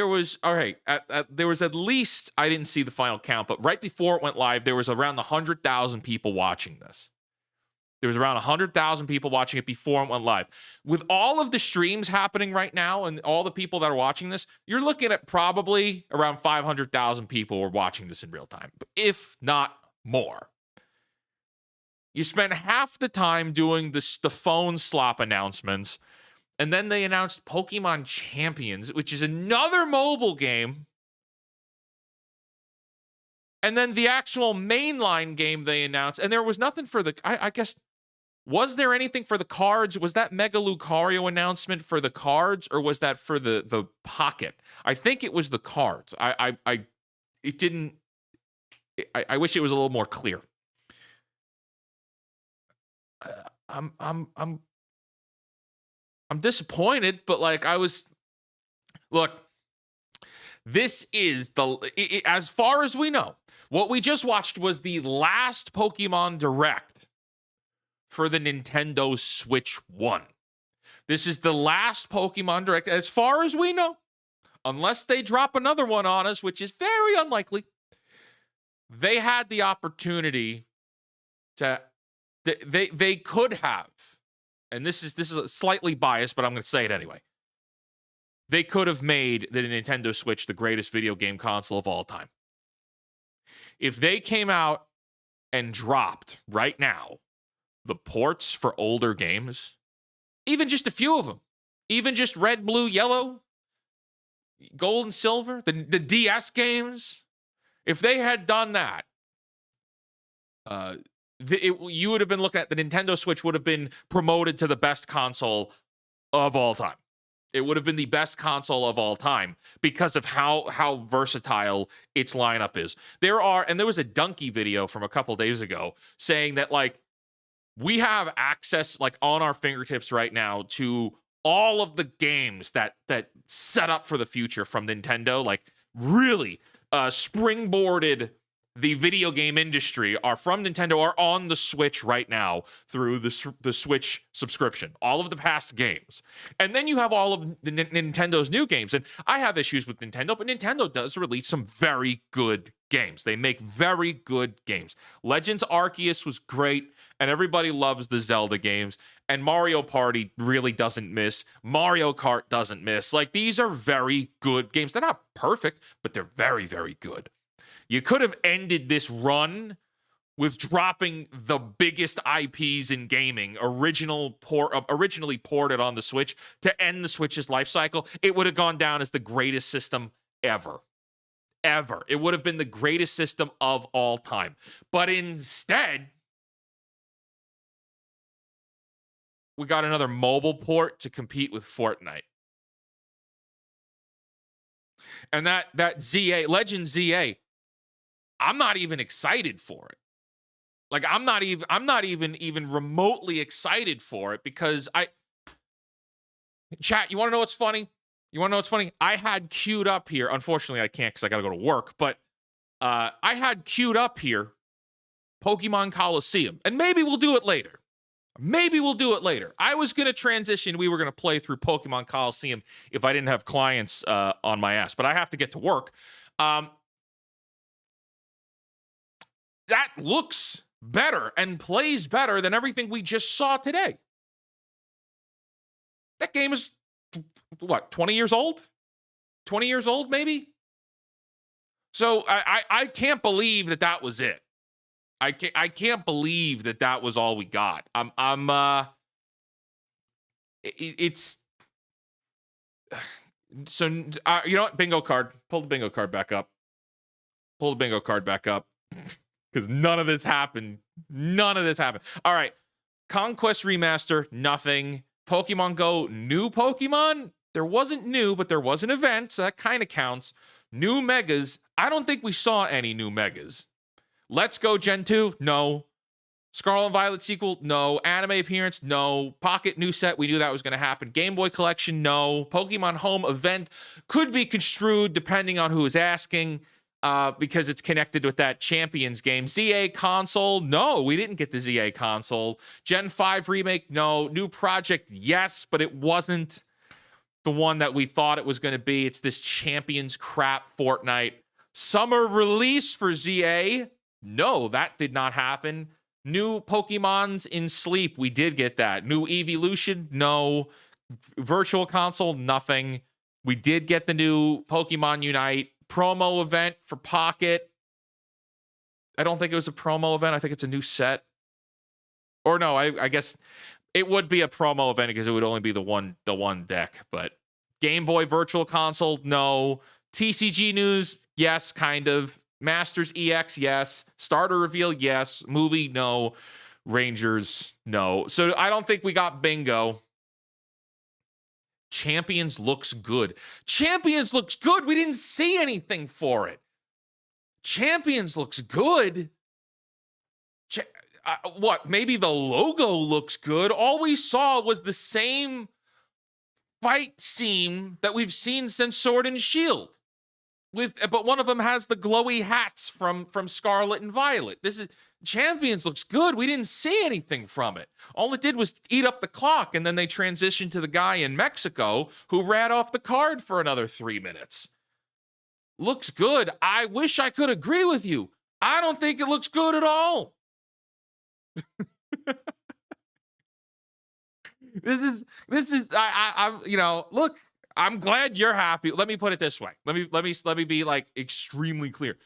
was at least, I didn't see the final count, but right before it went live, there was around 100,000 people watching this. There was around 100,000 people watching it before it went live. With all of the streams happening right now and all the people that are watching this, you're looking at probably around 500,000 people were watching this in real time, if not more. You spent half the time doing the phone slop announcements, and then they announced Pokemon Champions, which is another mobile game. And then the actual mainline game they announced, and there was nothing for I guess, was there anything for the cards? Was that Mega Lucario announcement for the cards, or was that for the Pocket? I think it was the cards. I wish it was a little more clear. I'm disappointed, but look, this is as far as we know, what we just watched was the last Pokemon Direct for the Nintendo Switch 1. This is the last Pokemon Direct, as far as we know, unless they drop another one on us, which is very unlikely. They had the opportunity to, they could have, and this is slightly biased, but I'm going to say it anyway. They could have made the Nintendo Switch the greatest video game console of all time. If they came out and dropped right now the ports for older games, even just a few of them, even just red, blue, yellow, gold and silver, the DS games, if they had done that, you would have been looking at the Nintendo Switch would have been promoted to the best console of all time. It would have been the best console of all time because of how versatile its lineup is. There was a Donkey video from a couple days ago saying that we have access on our fingertips right now to all of the games that set up for the future from Nintendo, really springboarded the video game industry, are from Nintendo, are on the Switch right now through the Switch subscription, all of the past games. And then you have all of the Nintendo's new games. And I have issues with Nintendo, but Nintendo does release some very good games. They make very good games. Legends Arceus was great, and everybody loves the Zelda games. And Mario Party really doesn't miss. Mario Kart doesn't miss. These are very good games. They're not perfect, but they're very, very good. You could have ended this run with dropping the biggest IPs in gaming, originally ported on the Switch to end the Switch's life cycle. It would have gone down as the greatest system ever. Ever. It would have been the greatest system of all time. But instead, we got another mobile port to compete with Fortnite. And that ZA, Legend ZA, I'm not even excited for it. I'm not even remotely excited for it because chat, you want to know what's funny? I had queued up here. Unfortunately, I can't because I got to go to work. But I had queued up here Pokemon Coliseum. And maybe we'll do it later. Maybe we'll do it later. I was going to transition. We were going to play through Pokemon Coliseum if I didn't have clients on my ass, but I have to get to work. That looks better and plays better than everything we just saw today. That game is, what, 20 years old? 20 years old, maybe? So I can't believe that was it. I can't believe that was all we got. It's so you know what? Bingo card. Pull the bingo card back up. Pull the bingo card back up. Because none of this happened. None of this happened. All right. Conquest Remaster, nothing. Pokemon Go, new Pokemon. There wasn't new, but there was an event, so that kind of counts. New Megas. I don't think we saw any new Megas. Let's Go Gen 2, no. Scarlet and Violet sequel, no. Anime appearance, no. Pocket new set, we knew that was going to happen. Game Boy Collection, no. Pokemon Home event could be construed depending on who is asking, because it's connected with that Champions game. ZA console, no, we didn't get the ZA console. Gen 5 remake, no. New project, yes, but it wasn't the one that we thought it was going to be. It's this Champions crap Fortnite. Summer release for ZA, no, that did not happen. New Pokemons in Sleep, we did get that. New Evolution, no. Virtual Console, nothing. We did get the new Pokemon Unite promo event for Pocket. I don't think it was a promo event. I think it's a new set. Or no, I guess it would be a promo event because it would only be the one deck. But Game Boy Virtual Console, no. TCG news, yes, kind of. Masters EX, yes. Starter reveal, yes. Movie, no. Rangers, no. So I don't think we got bingo. Champions looks good. Champions looks good. We didn't see anything for it. Champions looks good. What? Maybe the logo looks good. All we saw was the same fight scene that we've seen since Sword and Shield. But one of them has the glowy hats from Scarlet and Violet. This is Champions looks good. We didn't see anything from it. All it did was eat up the clock, and then they transitioned to the guy in Mexico who ran off the card for another 3 minutes. Looks good. I wish I could agree with you. I don't think it looks good at all. This is look, I'm glad you're happy. Let me put it this way. Let me be like extremely clear.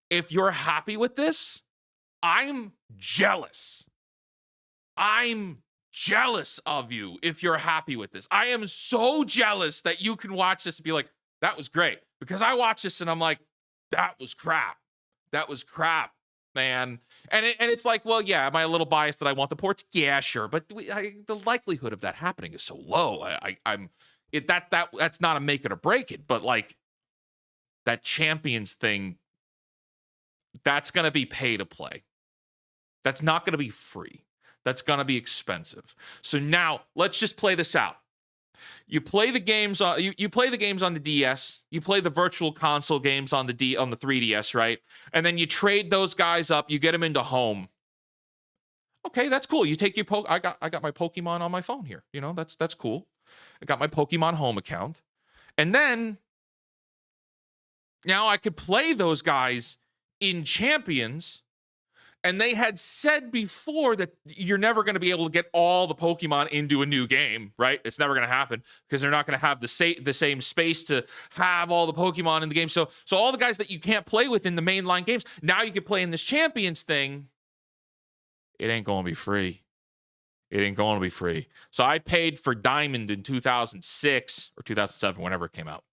If you're happy with this, I'm jealous. I'm jealous of you if you're happy with this. I am so jealous that you can watch this and be like, that was great. Because I watch this and I'm like, that was crap. That was crap, man. And it's like, well, yeah, am I a little biased that I want the ports? Yeah, sure. But the likelihood of that happening is so low. That's not a make it or break it, but like that Champions thing, that's going to be pay to play. That's not going to be free. That's going to be expensive. So now let's just play this out. You play the games on you play the games on the DS. You play the virtual console games on the 3DS, right? And then you trade those guys up. You get them into home. Okay, that's cool. You take your I got my Pokemon on my phone here. You know, that's cool. I got my Pokemon Home account. And then now I could play those guys in Champions. And they had said before that you're never going to be able to get all the Pokemon into a new game, right? It's never going to happen because they're not going to have the same space to have all the Pokemon in the game. So all the guys that you can't play with in the mainline games, now you can play in this Champions thing. It ain't going to be free. It ain't going to be free. So I paid for Diamond in 2006 or 2007, whenever it came out.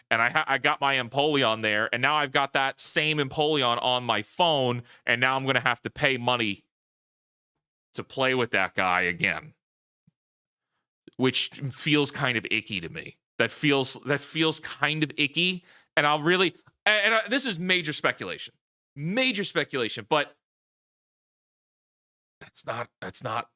And I got my Empoleon there, and now I've got that same Empoleon on my phone, and now I'm going to have to pay money to play with that guy again, which feels kind of icky to me. That feels kind of icky, and I'll really this is major speculation, but that's not.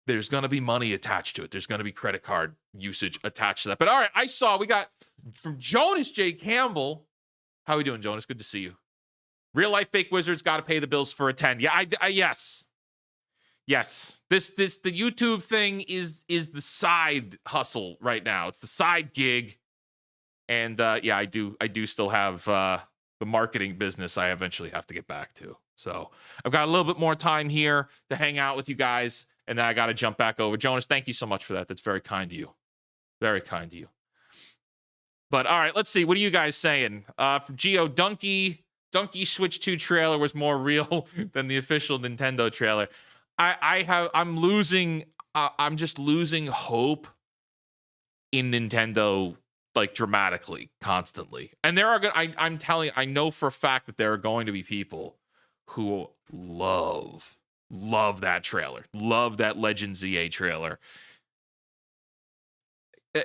There's going to be money attached to it. There's going to be credit card usage attached to that. But all right, we got from Jonas J. Campbell. How are we doing, Jonas? Good to see you. Real life fake wizards got to pay the bills for a 10. Yeah, yes. Yes. The YouTube thing is the side hustle right now. It's the side gig. And yeah, I do still have the marketing business I eventually have to get back to. So I've got a little bit more time here to hang out with you guys, and then I got to jump back over. Jonas, thank you so much for that. That's very kind of you. Very kind of you. But all right, let's see. What are you guys saying? From Geo, Donkey Switch 2 trailer was more real than the official Nintendo trailer. I'm just losing hope in Nintendo, like, dramatically, constantly. And there are I'm telling you, I know for a fact that there are going to be people who love that trailer, love that Legends ZA trailer.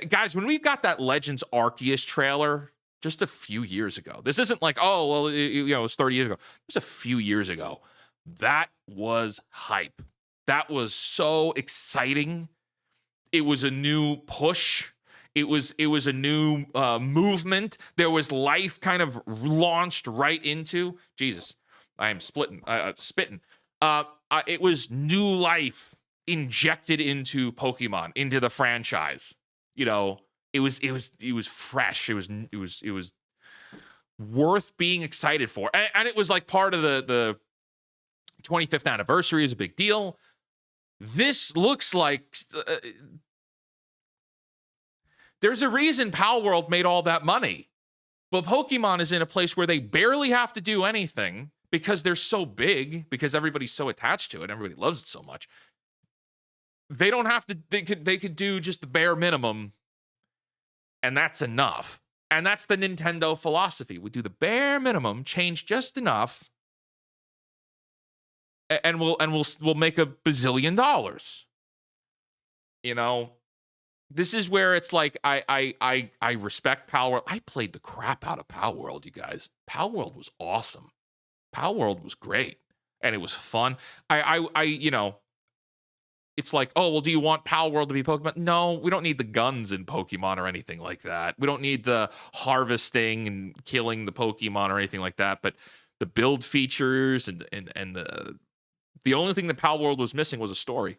Guys, when we got that Legends Arceus trailer just a few years ago, this isn't like, oh, well, it was 30 years ago. Just a few years ago. That was hype. That was so exciting. It was a new push. It was a new movement. There was life kind of launched right into. Jesus, I am spitting. It was new life injected into Pokemon, into the franchise. You know, it was fresh. It was worth being excited for, and it was like part of the 25th anniversary is a big deal. This looks like there's a reason Pal World made all that money, but Pokemon is in a place where they barely have to do anything because they're so big, because everybody's so attached to it, everybody loves it so much. They don't have to. They could do just the bare minimum, and that's enough. And that's the Nintendo philosophy. We do the bare minimum, change just enough, and we'll make $1 bazillion. You know, this is where it's like I respect Pal World. I played the crap out of Pal World, you guys. Pal World was awesome. Pal World was great, and it was fun. You know, it's like, oh, well, do you want Pal World to be Pokemon? No, we don't need the guns in Pokemon or anything like that. We don't need the harvesting and killing the Pokemon or anything like that. But the build features and the only thing that Pal World was missing was a story.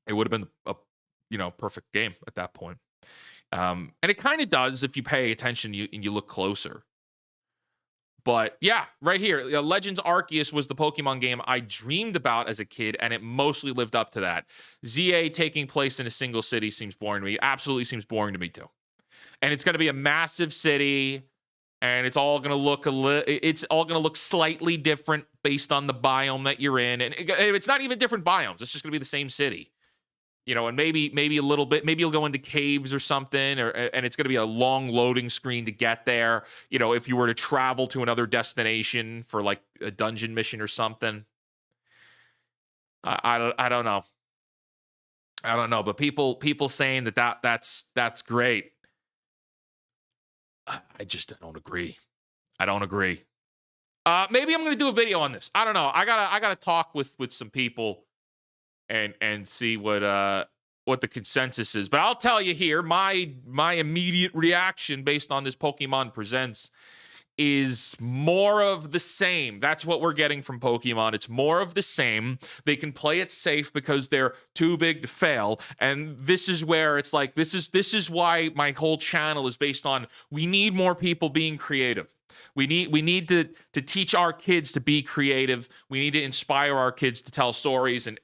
It would have been a perfect game at that point. And it kind of does if you pay attention and you look closer. But yeah, right here, Legends Arceus was the Pokemon game I dreamed about as a kid, and it mostly lived up to that. ZA taking place in a single city seems boring to me. Absolutely seems boring to me too. And it's going to be a massive city, and it's all going to look slightly different based on the biome that you're in. And it's not even different biomes. It's just going to be the same city. You know, and maybe a little bit, maybe you'll go into caves or something, and it's going to be a long loading screen to get there. You know, if you were to travel to another destination for like a dungeon mission or something. I don't know. I don't know, but people saying that's great. I don't agree. I don't agree. Maybe I'm going to do a video on this. I don't know. I gotta talk with some people and see what the consensus is. But I'll tell you here, my immediate reaction based on this Pokemon Presents is more of the same. That's what we're getting from Pokemon. It's more of the same. They can play it safe because they're too big to fail. And this is where it's like, this is why my whole channel is based on, we need more people being creative. We need to teach our kids to be creative. We need to inspire our kids to tell stories and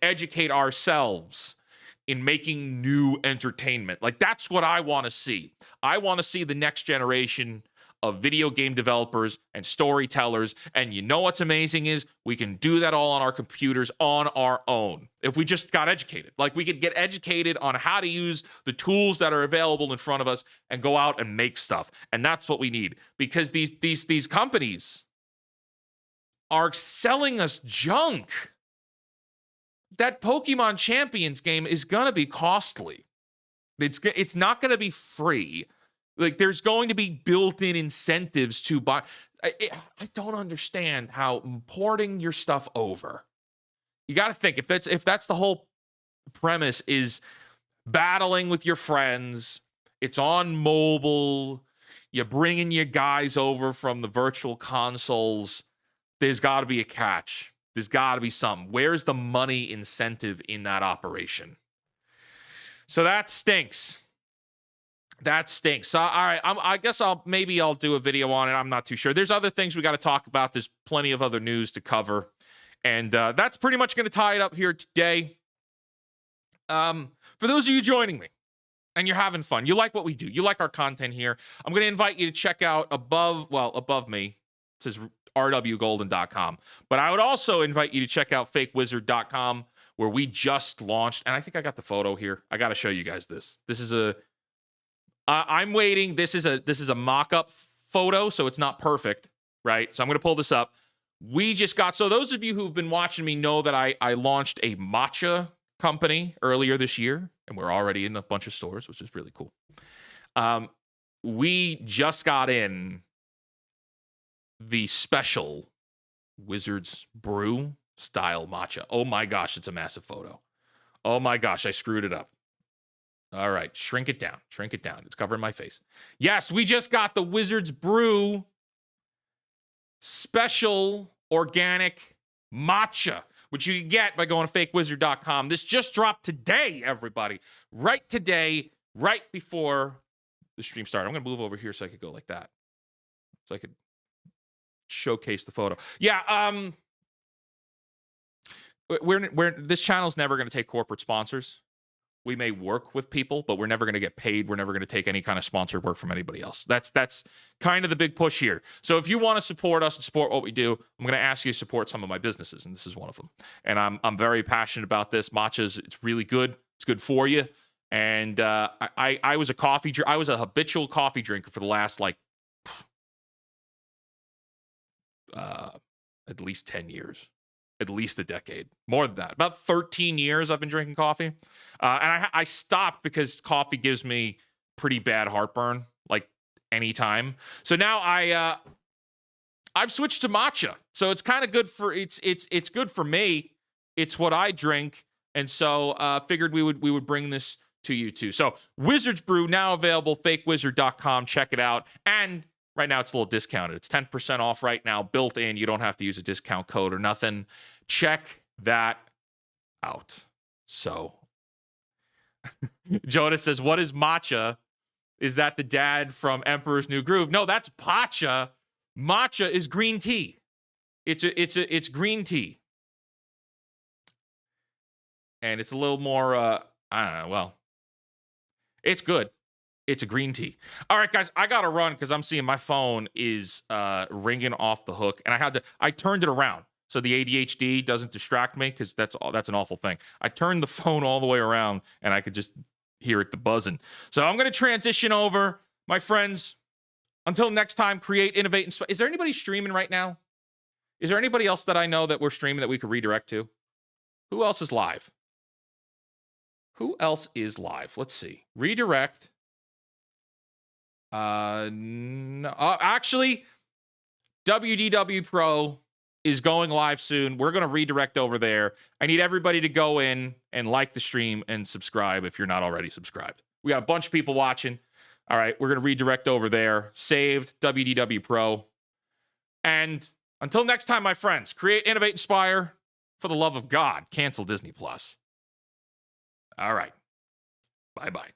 educate ourselves in making new entertainment. Like, that's what I want to see. I want to see the next generation of video game developers and storytellers. And you know what's amazing is we can do that all on our computers on our own. If we just got educated, like we could get educated on how to use the tools that are available in front of us and go out and make stuff. And that's what we need, because these companies are selling us junk. That Pokemon Champions game is going to be costly. It's not going to be free. Like, there's going to be built-in incentives to buy. I don't understand how porting your stuff over. You got to think, if that's the whole premise, is battling with your friends, it's on mobile, you're bringing your guys over from the virtual consoles, there's got to be a catch. There's got to be something. Where's the money incentive in that operation? So that stinks. That stinks. So, all right, I guess I'll do a video on it. I'm not too sure. There's other things we got to talk about. There's plenty of other news to cover. And that's pretty much going to tie it up here today. For those of you joining me and you're having fun, you like what we do, you like our content here, I'm going to invite you to check out above me, it says rwgolden.com. But I would also invite you to check out fakewizard.com, where we just launched. And I think I got the photo here. I got to show you guys this. This is I'm waiting. This is a mock-up photo, so it's not perfect, right? So I'm going to pull this up. We just got, so those of you who've been watching me know that I launched a matcha company earlier this year, and we're already in a bunch of stores, which is really cool. We just got in the special Wizards Brew style matcha. Oh my gosh, it's a massive photo. Oh my gosh, I screwed it up. All right, shrink it down. Shrink it down. It's covering my face. Yes, we just got the Wizards Brew special organic matcha, which you can get by going to fakewizard.com. This just dropped today, everybody. Right today, right before the stream started. I'm going to move over here so I could go like that. So I could showcase the photo. Yeah, this channel's never going to take corporate sponsors. We may work with people, but we're never going to get paid. We're never going to take any kind of sponsored work from anybody else. That's kind of the big push here. So if you want to support us and support what we do, I'm going to ask you to support some of my businesses, and this is one of them. And I'm very passionate about this. Matcha's, it's really good. It's good for you. And I was a habitual coffee drinker for the last at least 10 years. At least a decade. More than that. About 13 years I've been drinking coffee. And I stopped because coffee gives me pretty bad heartburn, like anytime. So now I've switched to matcha. So it's kind of good for it's good for me. It's what I drink. And so figured we would bring this to you too. So Wizards Brew now available, fakewizard.com. Check it out. And right now, it's a little discounted. It's 10% off right now, built in. You don't have to use a discount code or nothing. Check that out. So, Jonas says, what is matcha? Is that the dad from Emperor's New Groove? No, that's pacha. Matcha is green tea. It's green tea. And it's a little more, I don't know, well, it's good. It's a green tea. All right, guys, I got to run because I'm seeing my phone is ringing off the hook. And I turned it around so the ADHD doesn't distract me because that's an awful thing. I turned the phone all the way around and I could just hear it buzzing. So I'm going to transition over, my friends. Until next time, create, innovate, inspire. Is there anybody streaming right now? Is there anybody else that I know that we're streaming that we could redirect to? Who else is live? Who else is live? Let's see. Redirect. No, actually, WDW Pro is going live soon. We're going to redirect over there. I need everybody to go in and like the stream and subscribe if you're not already subscribed. We got a bunch of people watching. All right, we're going to redirect over there. Saved, WDW Pro. And until next time, my friends, create, innovate, inspire. For the love of God, cancel Disney Plus. All right. Bye-bye.